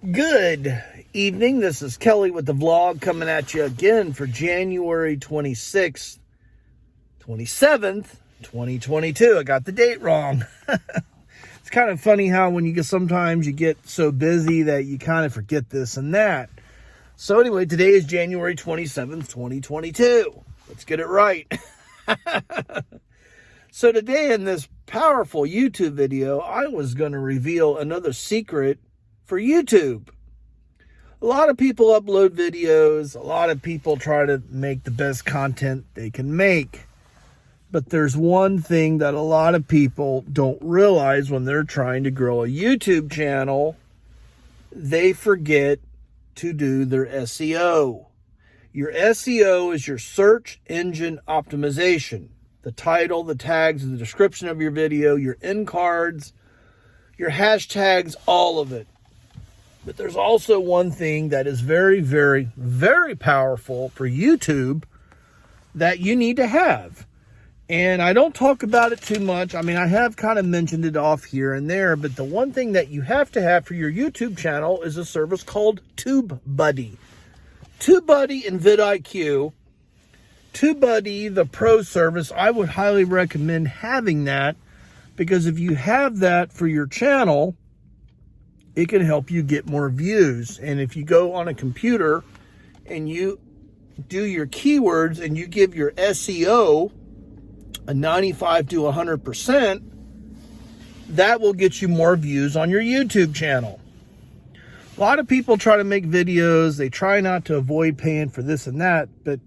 Good evening. This is Kelly with the vlog coming at you again for January 27th, 2022. I got the date wrong. It's kind of funny how sometimes you get so busy that you kind of forget this and that. So anyway, today is January 27th, 2022. Let's get it right. So today in this powerful YouTube video, I was going to reveal another secret for YouTube. A lot of people upload videos. A lot of people try to make the best content they can make. But there's one thing that a lot of people don't realize when they're trying to grow a YouTube channel. They forget to do their SEO. Your SEO is your search engine optimization. The title, the tags, the description of your video, your end cards, your hashtags, all of it. But there's also one thing that is very, very, very powerful for YouTube that you need to have. And I don't talk about it too much. I mean, I have kind of mentioned it off here and there, but the one thing that you have to have for your YouTube channel is a service called Tubebuddy. Tubebuddy and vidIQ. Tubebuddy, the pro service, I would highly recommend having that, because if you have that for your channel, it can help you get more views. And if you go on a computer and you do your keywords and you give your SEO a 95 to 100%, that will get you more views on your YouTube channel. A lot of people try to make videos. They try not to avoid paying for this and that, but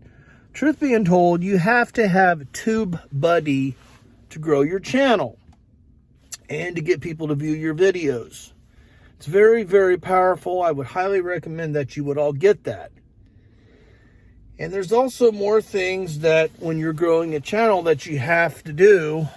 truth being told, you have to have Tubebuddy to grow your channel and to get people to view your videos. It's very, very powerful. I would highly recommend that you would all get that. And there's also more things that when you're growing a channel that you have to do